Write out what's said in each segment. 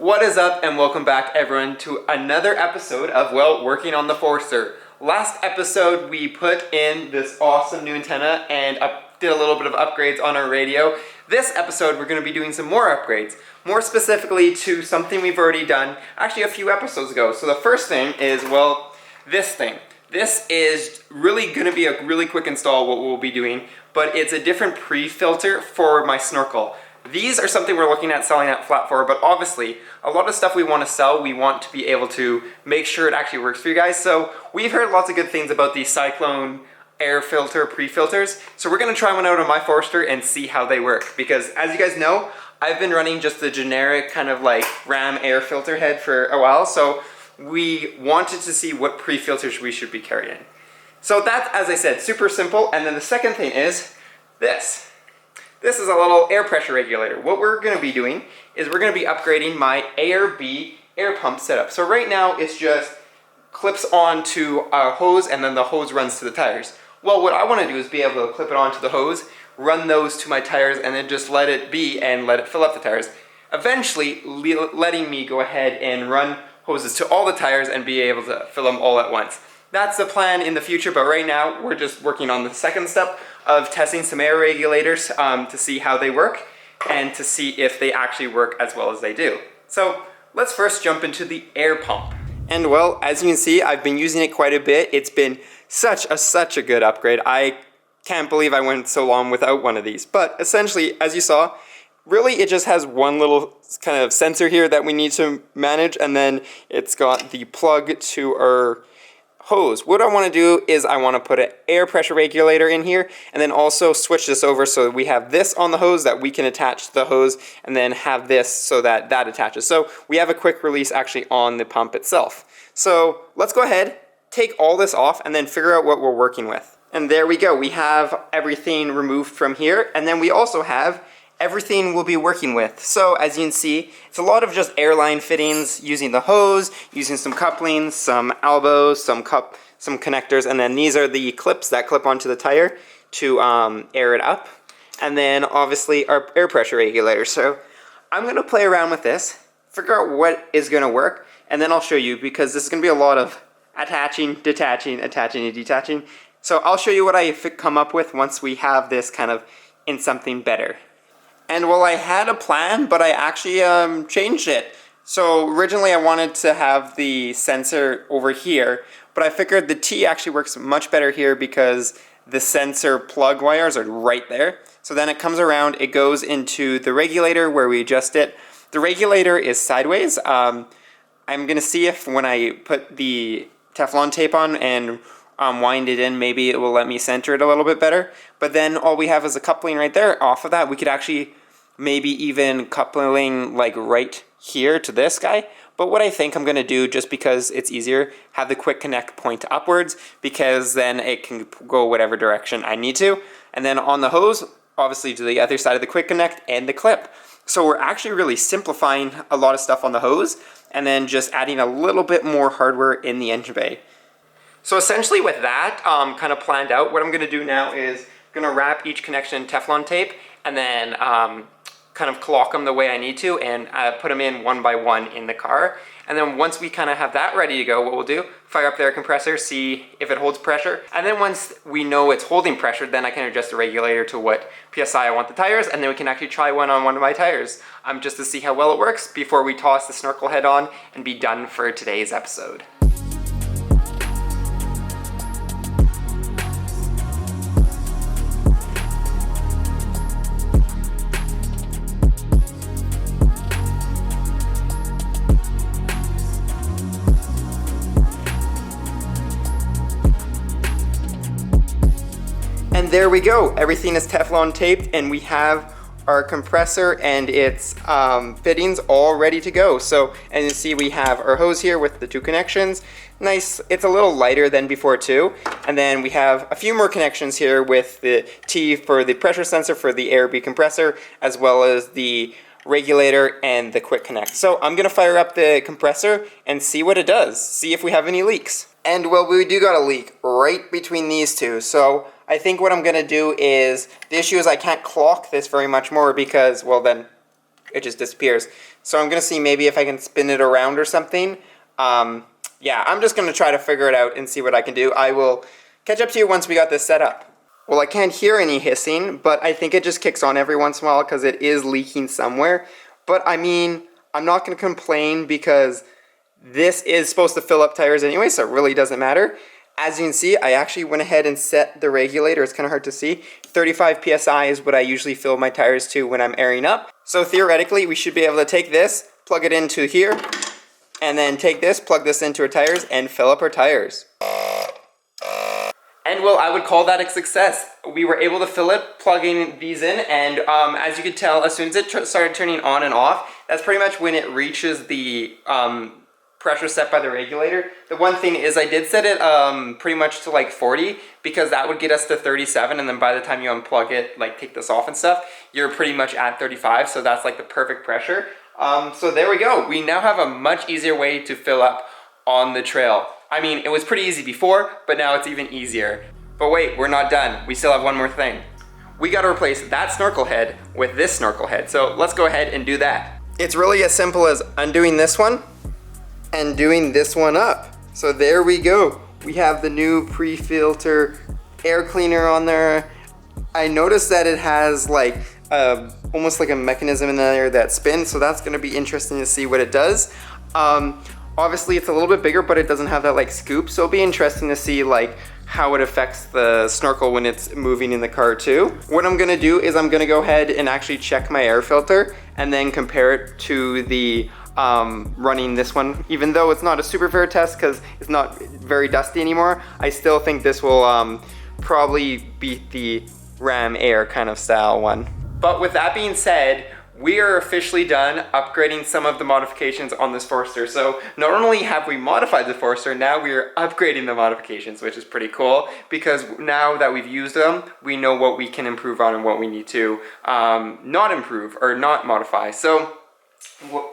What is up, and welcome back everyone to another episode of, well, working on the Forester. Last episode we put in this awesome new antenna and did a little bit of upgrades on our radio. This episode we're going to be doing some more upgrades, more specifically to something we've already done actually a few episodes ago. So the first thing is, well, this thing. This is really going to be a really quick install what we'll be doing, but it's a different pre-filter for my Snorkel. These are something we're looking at selling at flat for, but obviously a lot of stuff we want to sell, we want to be able to make sure it actually works for you guys. So we've heard lots of good things about these Cyclone air filter pre-filters. So we're going to try one out on my Forester and see how they work. Because as you guys know, I've been running just the generic kind of like Ram air filter head for a while. So we wanted to see what pre-filters we should be carrying. So that's, as I said, super simple. And then the second thing is this. This is a little air pressure regulator. What we're going to be doing is we're going to be upgrading my ARB air pump setup. So right now it's just clips onto a hose and then the hose runs to the tires. Well, what I want to do is be able to clip it onto the hose, run those to my tires, and then just let it be and let it fill up the tires. Eventually letting me go ahead and run hoses to all the tires and be able to fill them all at once. That's the plan in the future, but right now we're just working on the second step of testing some air regulators to see how they work and to see if they actually work as well as they do. So let's first jump into the air pump. And well, as you can see, I've been using it quite a bit. It's been such a good upgrade. I can't believe I went so long without one of these. But essentially, as you saw, really it just has one little kind of sensor here that we need to manage, and then it's got the plug to our hose. What I want to do is I want to put an air pressure regulator in here and then also switch this over so that we have this on the hose that we can attach to the hose, and then have this so that that attaches. So we have a quick release actually on the pump itself. So let's go ahead, take all this off, and then figure out what we're working with. And there we go. We have everything removed from here, and then we also have everything we'll be working with. So as you can see, it's a lot of just airline fittings using the hose, using some couplings, some elbows, some connectors, and then these are the clips that clip onto the tire to air it up. And then obviously our air pressure regulator. So I'm gonna play around with this, figure out what is gonna work, and then I'll show you, because this is gonna be a lot of attaching, detaching, attaching, and detaching. So I'll show you what I come up with once we have this kind of in something better. And well, I had a plan, but I actually changed it. So originally I wanted to have the sensor over here, but I figured the T actually works much better here because the sensor plug wires are right there. So then it comes around, it goes into the regulator where we adjust it. The regulator is sideways. I'm gonna see if when I put the Teflon tape on and wind it in, maybe it will let me center it a little bit better. But then all we have is a coupling right there. Off of that, we could actually maybe even coupling like right here to this guy. But what I think I'm going to do, just because it's easier, have the quick connect point upwards, because then it can go whatever direction I need to. And then on the hose, obviously to the other side of the quick connect and the clip. So we're actually really simplifying a lot of stuff on the hose and then just adding a little bit more hardware in the engine bay. So essentially with that kind of planned out, what I'm going to do now is I'm going to wrap each connection in Teflon tape and then kind of clock them the way I need to and put them in one by one in the car. And then once we kind of have that ready to go, what we'll do, fire up the air compressor, see if it holds pressure. And then once we know it's holding pressure, then I can adjust the regulator to what PSI I want the tires, and then we can actually try one on one of my tires just to see how well it works before we toss the Snorkel head on and be done for today's episode. And there we go, everything is Teflon taped and we have our compressor and its fittings all ready to go. So as you see, we have our hose here with the two connections. Nice, it's a little lighter than before too. And then we have a few more connections here with the T for the pressure sensor for the ARB compressor, as well as the regulator and the quick connect. So I'm gonna fire up the compressor and see what it does, see if we have any leaks. And well, we do got a leak right between these two. So I think what I'm gonna do is, the issue is I can't clock this very much more because, well, then it just disappears. So I'm gonna see maybe if I can spin it around or something. Yeah, I'm just gonna try to figure it out and see what I can do. I will catch up to you once we got this set up. Well, I can't hear any hissing, but I think it just kicks on every once in a while because it is leaking somewhere. But I mean, I'm not gonna complain because this is supposed to fill up tires anyway, so it really doesn't matter. As you can see, I actually went ahead and set the regulator. It's kind of hard to see. 35 PSI is what I usually fill my tires to when I'm airing up. So theoretically, we should be able to take this, plug it into here, and then take this, plug this into our tires, and fill up our tires. And well, I would call that a success. We were able to fill it, plugging these in, and as you could tell, as soon as it started turning on and off, that's pretty much when it reaches the pressure set by the regulator. The one thing is I did set it pretty much to like 40 because that would get us to 37, and then by the time you unplug it, like take this off and stuff, you're pretty much at 35, so that's like the perfect pressure. So there we go. We now have a much easier way to fill up on the trail. I mean, it was pretty easy before, but now it's even easier. But wait, we're not done. We still have one more thing. We got to replace that snorkel head with this snorkel head. So let's go ahead and do that. It's really as simple as undoing this one and doing this one up. So there we go. We have the new pre-filter air cleaner on there. I noticed that it has like almost like a mechanism in there that spins, so that's going to be interesting to see what it does. Obviously it's a little bit bigger, but it doesn't have that like scoop, so it'll be interesting to see like how it affects the snorkel when it's moving in the car too. What I'm gonna do is I'm gonna go ahead and actually check my air filter and then compare it to the running this one. Even though it's not a super fair test because it's not very dusty anymore, I still think this will probably beat the Ram Air kind of style one. But with that being said, we are officially done upgrading some of the modifications on this Forester. So not only have we modified the Forester, now we are upgrading the modifications, which is pretty cool because now that we've used them, we know what we can improve on and what we need to not improve or not modify. So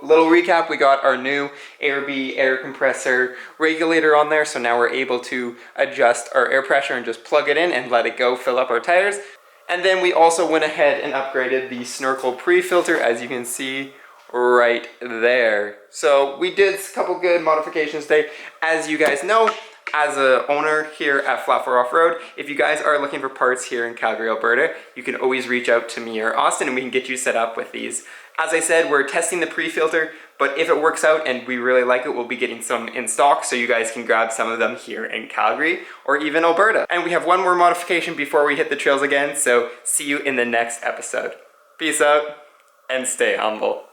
little recap, we got our new ARB air compressor regulator on there. So now we're able to adjust our air pressure and just plug it in and let it go fill up our tires. And then we also went ahead and upgraded the Snorkel pre-filter, as you can see right there. So we did a couple good modifications today. As you guys know, as an owner here at Flat 4 Off-Road, if you guys are looking for parts here in Calgary, Alberta, you can always reach out to me or Austin and we can get you set up with these. As I said, we're testing the pre-filter, but if it works out and we really like it, we'll be getting some in stock so you guys can grab some of them here in Calgary or even Alberta. And we have one more modification before we hit the trails again, so see you in the next episode. Peace out and stay humble.